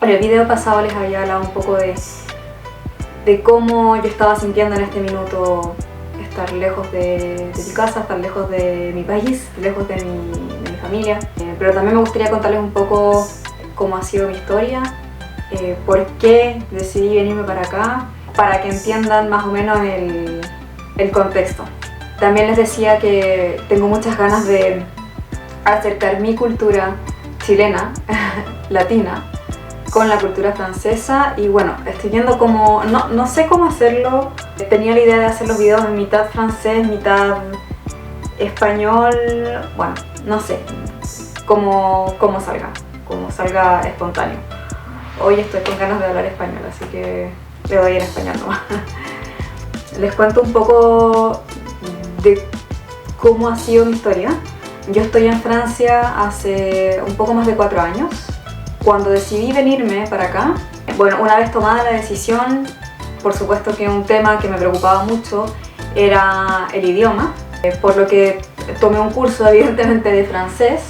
En el video pasado les había hablado un poco de cómo yo estaba sintiendo en este minuto estar lejos de mi casa, estar lejos de mi país, lejos de mi familia. Pero también me gustaría contarles un poco cómo ha sido mi historia, por qué decidí venirme para acá, para que entiendan más o menos el contexto. También les decía que tengo muchas ganas de acercar mi cultura chilena, latina, con la cultura francesa, y bueno, estoy viendo cómo, no sé cómo hacerlo. Tenía la idea de hacer los videos en mitad francés, mitad español, bueno, no sé cómo salga espontáneo. Hoy estoy con ganas de hablar español, así que le doy en español nomás. Les cuento un poco de cómo ha sido mi historia. Yo estoy en Francia hace un poco más de 4 años. Cuando decidí venirme para acá, bueno, una vez tomada la decisión, por supuesto que un tema que me preocupaba mucho era el idioma, por lo que tomé un curso evidentemente de francés,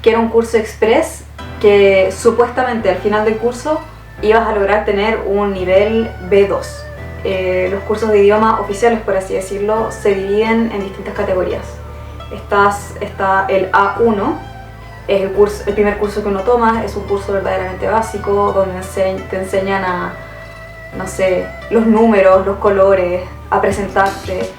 que era un curso express, que supuestamente al final del curso ibas a lograr tener un nivel B2. Los cursos de idioma oficiales, por así decirlo, se dividen en distintas categorías. Está el A1, es el primer curso que uno toma, es un curso verdaderamente básico, donde te enseñan a, no sé, los números, los colores, a presentarte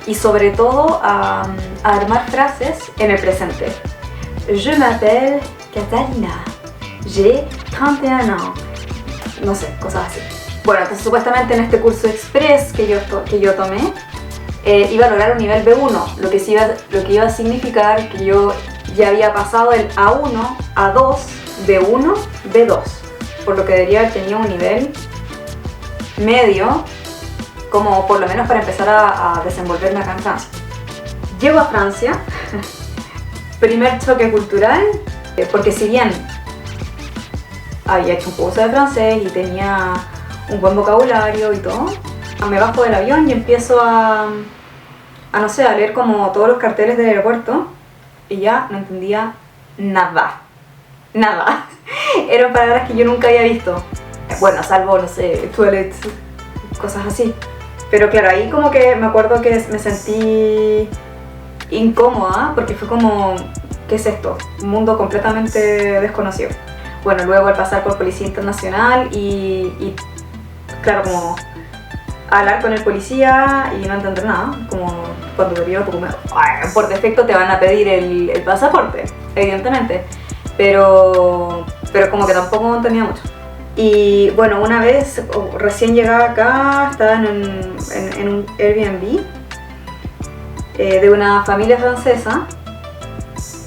y sobre todo a armar frases en el presente. Je m'appelle Catalina, j'ai 31 ans, no sé, cosas así. Bueno, entonces supuestamente en este curso express que yo tomé, iba a lograr un nivel B1, lo que iba a significar que yo ya había pasado el A1, A2, B1, B2, por lo que debería haber tenido un nivel medio, como por lo menos para empezar a desenvolverme acá en Francia. Llego a Francia, primer choque cultural, porque si bien había hecho un curso de francés y tenía un buen vocabulario y todo, me bajo del avión y empiezo a leer como todos los carteles del aeropuerto y ya no entendía nada. Eran palabras que yo nunca había visto. Bueno, salvo, no sé, toilet, cosas así. Pero claro, ahí como que me acuerdo que me sentí incómoda porque fue como, ¿qué es esto? Un mundo completamente desconocido. Bueno, luego al pasar por Policía Internacional y claro, como hablar con el policía y no entender nada, como cuando te piden por defecto te van a pedir el pasaporte, evidentemente, pero como que tampoco entendía mucho. Y bueno, una vez recién llegaba acá, estaba en un Airbnb de una familia francesa,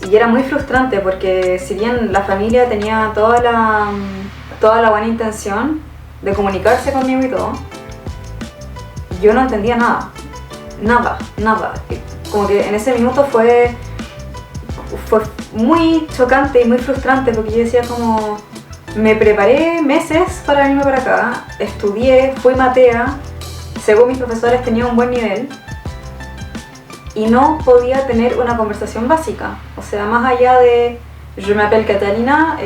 y era muy frustrante porque si bien la familia tenía toda la buena intención de comunicarse conmigo y todo, yo no entendía nada. Como que en ese minuto fue muy chocante y muy frustrante porque yo decía como, me preparé meses para venirme para acá, estudié, fui matea, según mis profesores tenía un buen nivel y no podía tener una conversación básica. O sea, más allá de je m'appelle Catalina,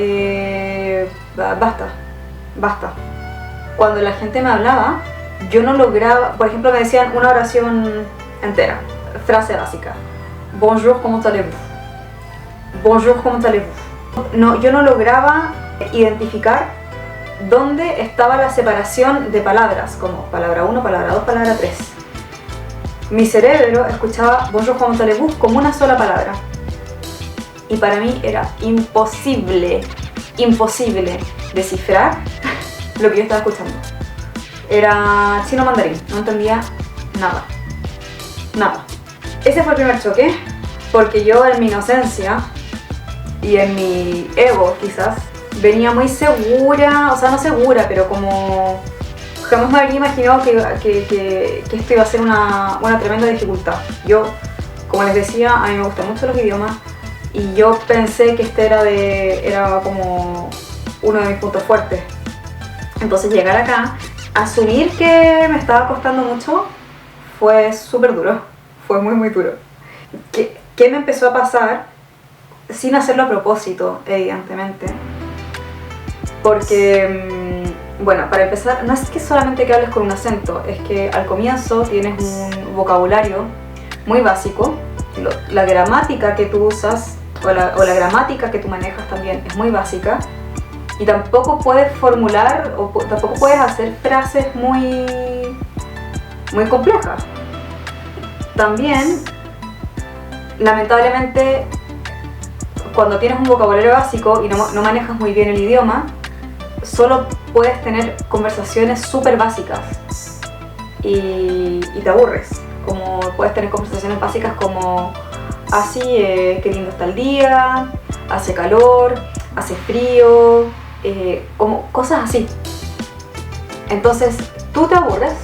basta. Cuando la gente me hablaba, yo no lograba, por ejemplo, me decían una oración entera, frase básica. Bonjour, comment allez-vous? Bonjour, comment allez-vous? No, yo no lograba identificar dónde estaba la separación de palabras, como palabra 1, palabra 2, palabra 3. Mi cerebro escuchaba bonjour, comment allez-vous como una sola palabra. Y para mí era imposible descifrar lo que yo estaba escuchando. Era chino mandarín, no entendía nada. Ese fue el primer choque, porque yo en mi inocencia y en mi ego quizás, venía muy segura, o sea no segura, pero como jamás me había imaginado que esto iba a ser una tremenda dificultad. Yo, como les decía, a mí me gustan mucho los idiomas y yo pensé que este era como uno de mis puntos fuertes. Entonces llegar acá, asumir que me estaba costando mucho, fue súper duro, fue muy duro. ¿Qué me empezó a pasar? Sin hacerlo a propósito, evidentemente. Porque, bueno, para empezar, no es que solamente que hables con un acento, es que al comienzo tienes un vocabulario muy básico, la gramática que tú usas o la gramática que tú manejas también es muy básica, y tampoco puedes formular o tampoco puedes hacer frases muy complejas. También, lamentablemente, cuando tienes un vocabulario básico y no manejas muy bien el idioma, solo puedes tener conversaciones súper básicas y te aburres. Como puedes tener conversaciones básicas como así, qué lindo está el día, hace calor, hace frío, como cosas así. Entonces tú te aburres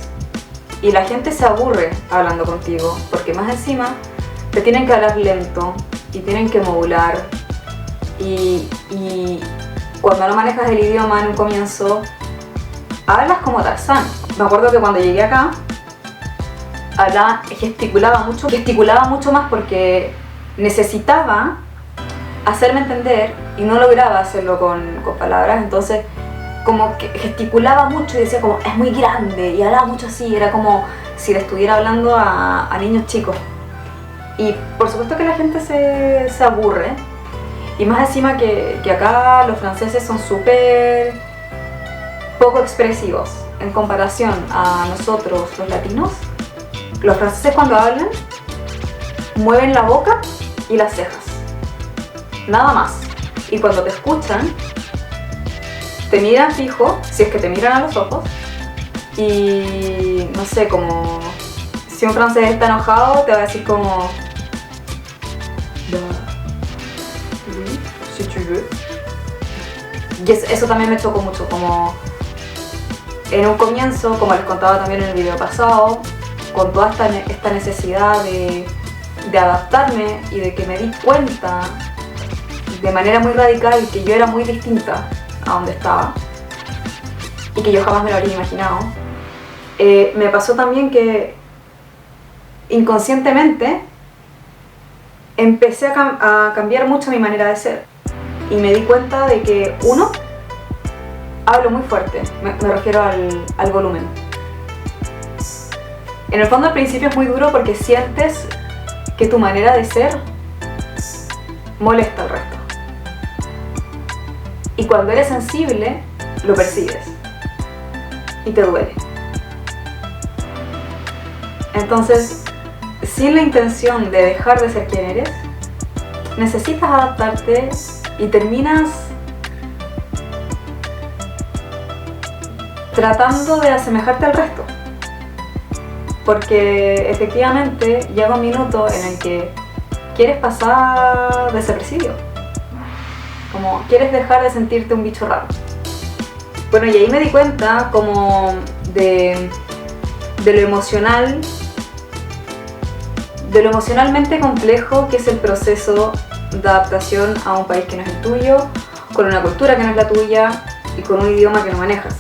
y la gente se aburre hablando contigo, porque más encima te tienen que hablar lento y tienen que modular, y cuando no manejas el idioma en un comienzo, hablas como Tarzán. Me acuerdo que cuando llegué acá, gesticulaba mucho más porque necesitaba hacerme entender y no lograba hacerlo con palabras. Entonces como que gesticulaba mucho y decía como es muy grande, y hablaba mucho así, era como si le estuviera hablando a niños chicos. Y por supuesto que la gente se aburre, y más encima que acá los franceses son súper poco expresivos en comparación a nosotros los latinos. Los franceses cuando hablan mueven la boca y las cejas, nada más, y cuando te escuchan te miran fijo, si es que te miran a los ojos, y no sé, como si un francés está enojado te va a decir como si tu veux. Y eso también me chocó mucho, como en un comienzo, como les contaba también en el video pasado, con toda esta necesidad de adaptarme y de que me di cuenta de manera muy radical que yo era muy distinta a donde estaba y que yo jamás me lo habría imaginado. Me pasó también que inconscientemente empecé a cambiar mucho mi manera de ser, y me di cuenta de que, uno, hablo muy fuerte, me refiero al volumen. En el fondo al principio es muy duro porque sientes que tu manera de ser molesta al resto. Y cuando eres sensible, lo percibes y te duele. Entonces, sin la intención de dejar de ser quien eres, necesitas adaptarte y terminas tratando de asemejarte al resto. Porque efectivamente llega un minuto en el que quieres pasar desapercibido. Como quieres dejar de sentirte un bicho raro. Bueno, y ahí me di cuenta como de lo emocional, de lo emocionalmente complejo que es el proceso de adaptación a un país que no es el tuyo, con una cultura que no es la tuya y con un idioma que no manejas.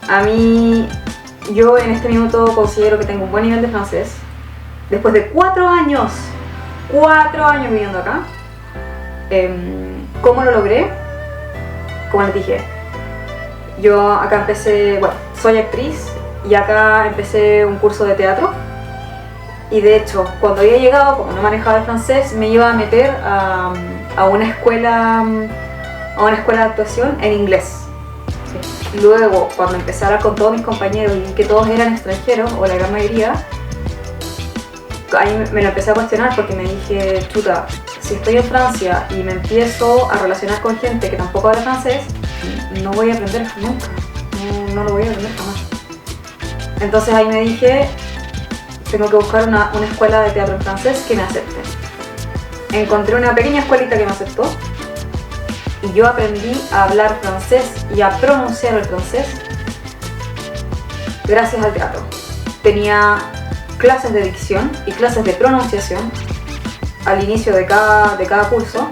A mí, yo en este minuto considero que tengo un buen nivel de francés. Después de 4 años viviendo acá. ¿Cómo lo logré? Como les dije, yo acá empecé, bueno, soy actriz y acá empecé un curso de teatro, y de hecho cuando había llegado, como no manejaba el francés, me iba a meter a una escuela de actuación en inglés. Luego, cuando empecé a hablar con todos mis compañeros y vi que todos eran extranjeros, o la gran mayoría, ahí me lo empecé a cuestionar, porque me dije, chuta, si estoy en Francia y me empiezo a relacionar con gente que tampoco habla francés, no voy a aprender nunca, no lo voy a aprender jamás. Entonces ahí me dije, tengo que buscar una escuela de teatro en francés que me acepte. Encontré una pequeña escuelita que me aceptó, y yo aprendí a hablar francés y a pronunciar el francés gracias al teatro. Tenía clases de dicción y clases de pronunciación al inicio de cada curso,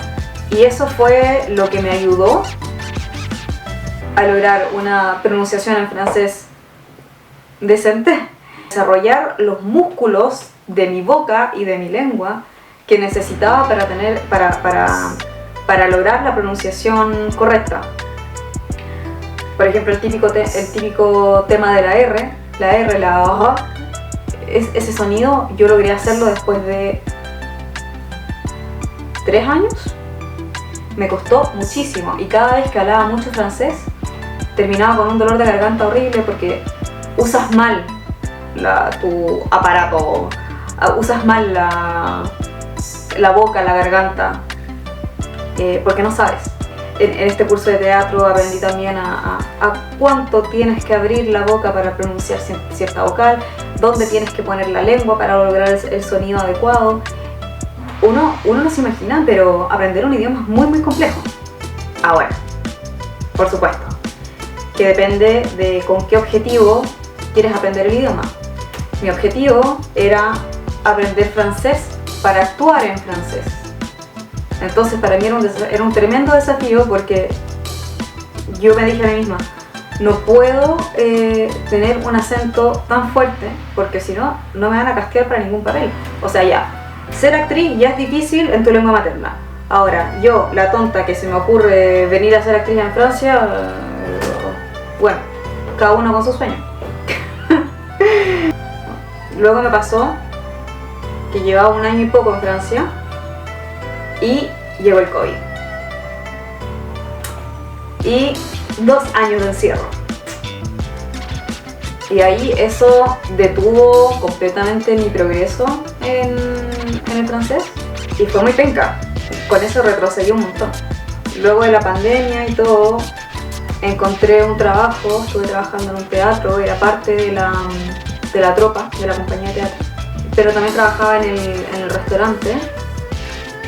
y eso fue lo que me ayudó a lograr una pronunciación en francés decente, desarrollar los músculos de mi boca y de mi lengua que necesitaba para para lograr la pronunciación correcta. Por ejemplo, el típico tema de la R, la A, ese sonido yo logré hacerlo después de 3 años. Me costó muchísimo y cada vez que hablaba mucho francés terminaba con un dolor de garganta horrible porque usas mal tu aparato, usas mal la boca, la garganta, porque no sabes. En este curso de teatro aprendí también a cuánto tienes que abrir la boca para pronunciar cierta vocal, dónde tienes que poner la lengua para lograr el sonido adecuado. Uno no se imagina, pero aprender un idioma es muy complejo. Ahora, por supuesto, que depende de con qué objetivo quieres aprender el idioma. Mi objetivo era aprender francés para actuar en francés. Entonces para mí era un tremendo desafío porque yo me dije a mí misma, no puedo tener un acento tan fuerte porque si no, no me van a castear para ningún papel. O sea, ya, ser actriz ya es difícil en tu lengua materna. Ahora, yo, la tonta que se me ocurre venir a ser actriz en Francia, bueno, cada uno con su sueño. Luego me pasó que llevaba 1 año y poco en Francia y llegó el COVID. Y 2 años de encierro. Y ahí eso detuvo completamente mi progreso en el francés y fue muy penca. Con eso retrocedí un montón. Luego de la pandemia y todo, encontré un trabajo, estuve trabajando en un teatro, era parte de la tropa, de la compañía de teatro. Pero también trabajaba en el restaurante,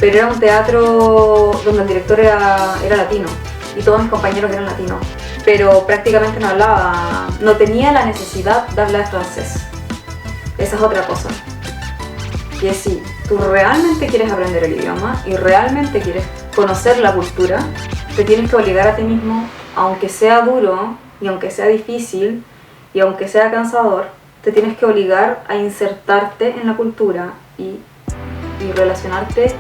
pero era un teatro donde el director era latino y todos mis compañeros eran latinos. Pero prácticamente no hablaba, no tenía la necesidad de hablar francés. Esa es otra cosa. Que si tú realmente quieres aprender el idioma y realmente quieres conocer la cultura, te tienes que obligar a ti mismo, aunque sea duro y aunque sea difícil y aunque sea cansador, te tienes que obligar a insertarte en la cultura y relacionarte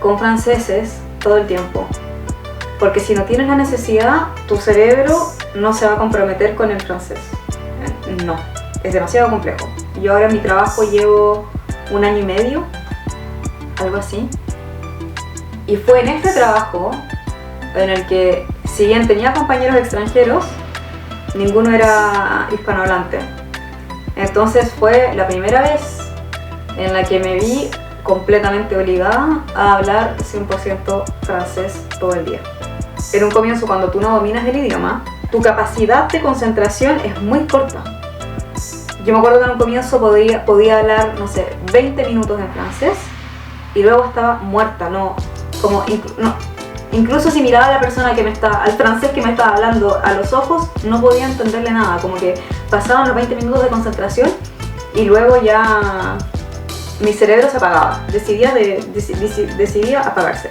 con franceses todo el tiempo. Porque si no tienes la necesidad, tu cerebro no se va a comprometer con el francés. No, es demasiado complejo. Yo ahora en mi trabajo llevo 1 año y medio, algo así. Y fue en este trabajo en el que, si bien tenía compañeros extranjeros, ninguno era hispanohablante. Entonces fue la primera vez en la que me vi completamente obligada a hablar 100% francés todo el día. En un comienzo, cuando tú no dominas el idioma, tu capacidad de concentración es muy corta. Yo me acuerdo que en un comienzo podía hablar, no sé, 20 minutos en francés y luego estaba muerta, incluso si miraba a la persona al francés que me estaba hablando a los ojos, no podía entenderle nada, como que pasaban los 20 minutos de concentración y luego ya mi cerebro se apagaba, decidía apagarse.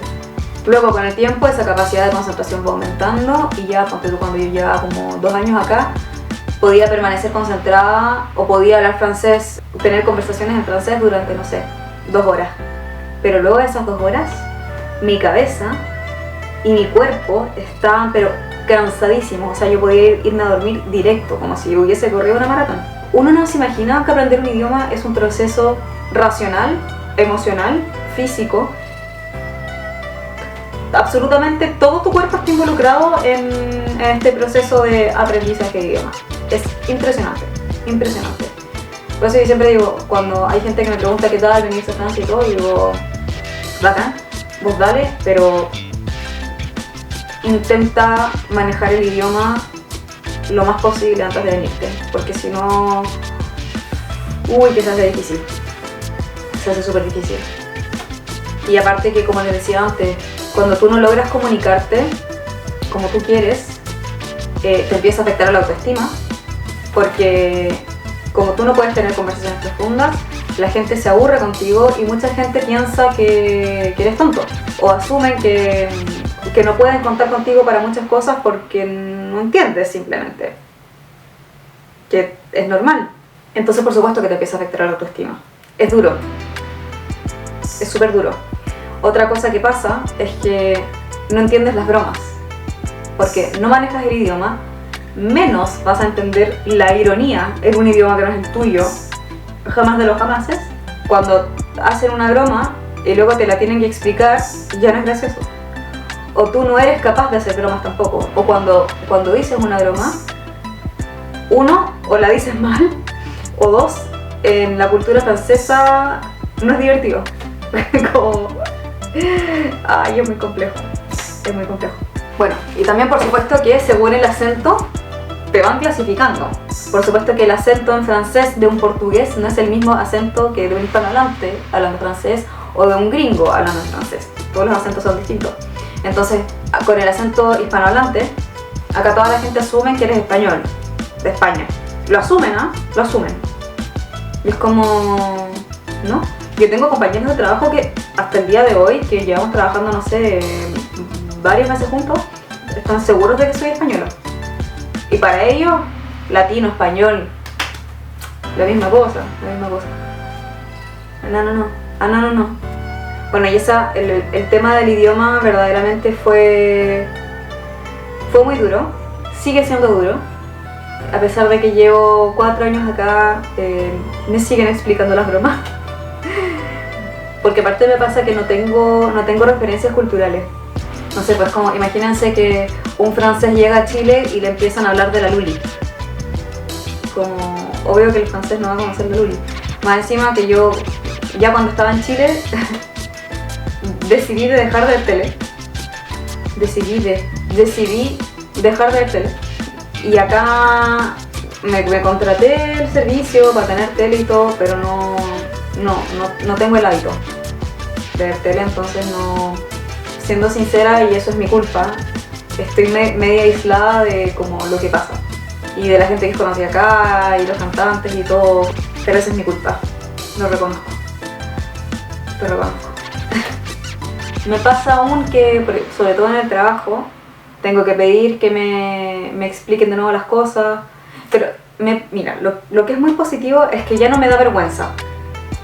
Luego con el tiempo esa capacidad de concentración fue aumentando y ya cuando yo llevaba como 2 años acá, podía permanecer concentrada o podía hablar francés, tener conversaciones en francés durante, no sé, 2 horas. Pero luego de esas 2 horas, mi cabeza y mi cuerpo estaban pero cansadísimos. O sea, yo podía irme a dormir directo, como si hubiese corrido una maratón. Uno no se imaginaba que aprender un idioma es un proceso racional, emocional, físico. Absolutamente todo tu cuerpo está involucrado en este proceso de aprendizaje de idioma. Es impresionante, impresionante. Por eso yo siempre digo, cuando hay gente que me pregunta qué tal venirse a Francia y todo, yo digo, bacán, vos dale, pero intenta manejar el idioma lo más posible antes de venirte, porque si no, que se hace difícil, se hace súper difícil. Y aparte que, como les decía antes, cuando tú no logras comunicarte como tú quieres, te empieza a afectar a la autoestima, porque como tú no puedes tener conversaciones profundas, la gente se aburre contigo y mucha gente piensa que eres tonto o asumen que no pueden contar contigo para muchas cosas porque no entiendes simplemente, que es normal. Entonces por supuesto que te empieza a afectar a la autoestima. Es duro, es súper duro. Otra cosa que pasa es que no entiendes las bromas, porque no manejas el idioma, menos vas a entender la ironía en un idioma que no es el tuyo, jamás de los jamases. Cuando hacen una broma y luego te la tienen que explicar, ya no es gracioso. O tú no eres capaz de hacer bromas tampoco. O cuando dices una broma, uno, o la dices mal, o dos, en la cultura francesa no es divertido. Como... Ay, es muy complejo. Es muy complejo. Bueno, y también por supuesto que según el acento te van clasificando. Por supuesto que el acento en francés de un portugués no es el mismo acento que de un hispanohablante hablando francés o de un gringo hablando francés. Todos los acentos son distintos. Entonces, con el acento hispanohablante, acá toda la gente asume que eres español, de España. Lo asumen, ¿ah? Lo asumen. Y es como... ¿no? Yo tengo compañeros de trabajo que hasta el día de hoy, que llevamos trabajando, no sé, varios meses juntos, están seguros de que soy española. Y para ellos, latino, español, la misma cosa, la misma cosa. No. Bueno, y el tema del idioma verdaderamente fue muy duro, sigue siendo duro. A pesar de que llevo 4 años acá, me siguen explicando las bromas. Porque aparte me pasa que no tengo referencias culturales. No sé, pues como imagínense que un francés llega a Chile y le empiezan a hablar de la Luli. Como, obvio que el francés no va a conocer la Luli. Más encima que yo, ya cuando estaba en Chile, decidí dejar de ver tele. Decidí dejar de ver tele. Y acá me contraté el servicio para tener tele y todo, pero no tengo el hábito de ver tele, entonces no... Siendo sincera, y eso es mi culpa, estoy media aislada de como lo que pasa y de la gente que conocí acá y los cantantes y todo, pero esa es mi culpa, lo reconozco. Me pasa aún que, sobre todo en el trabajo, tengo que pedir que me expliquen de nuevo las cosas, pero mira, lo que es muy positivo es que ya no me da vergüenza.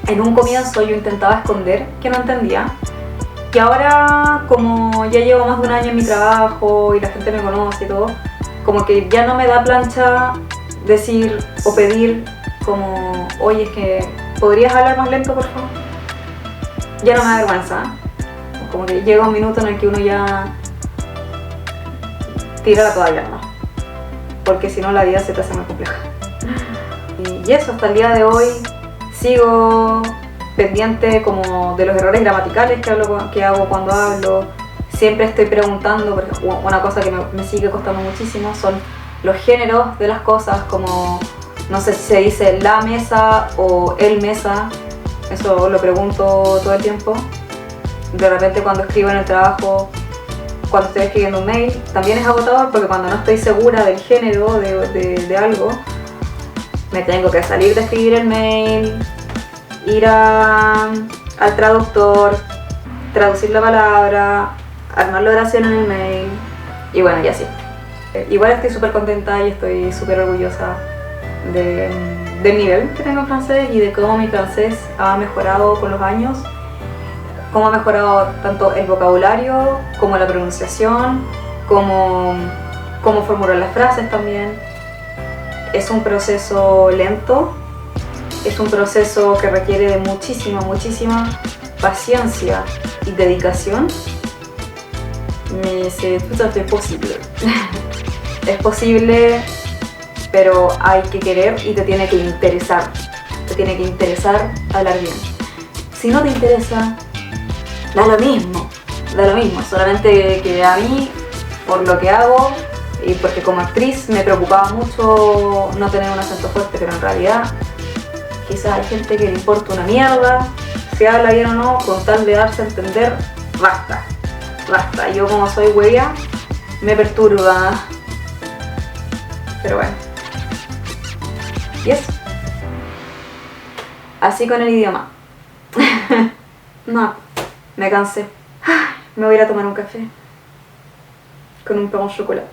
En un comienzo yo intentaba esconder que no entendía. Y ahora, como ya llevo más de un año en mi trabajo y la gente me conoce y todo, como que ya no me da plancha decir o pedir como, oye, es que ¿podrías hablar más lento, por favor? Ya no me da vergüenza. Como que llega un minuto en el que uno ya tira la toalla, ¿no? Porque si no la vida se te hace muy compleja. Y eso, hasta el día de hoy sigo pendiente como de los errores gramaticales que hago cuando hablo. Siempre estoy preguntando, porque una cosa que me sigue costando muchísimo son los géneros de las cosas, como no sé si se dice la mesa o el mesa, eso lo pregunto todo el tiempo. De repente cuando escribo en el trabajo, cuando estoy escribiendo un mail, también es agotador porque cuando no estoy segura del género de algo, me tengo que salir de escribir el mail, ir al traductor, traducir la palabra, armar la oración en el mail y bueno, y así. Igual estoy súper contenta y estoy súper orgullosa del nivel que tengo en francés y de cómo mi francés ha mejorado con los años, cómo ha mejorado tanto el vocabulario como la pronunciación, como formular las frases también. Es un proceso lento. Es un proceso que requiere de muchísima paciencia y dedicación. Mais c'est tout à fait posible. Es posible, pero hay que querer y te tiene que interesar. Te tiene que interesar hablar bien. Si no te interesa, da lo mismo. Solamente que a mí, por lo que hago y porque como actriz me preocupaba mucho no tener un acento fuerte, pero en realidad quizás hay gente que le importa una mierda si habla bien o no, con tal de darse a entender, basta. Yo como soy huella, me perturba. Pero bueno. Y eso. Así con el idioma. No, me cansé. Me voy a ir a tomar un café con un pain au chocolat.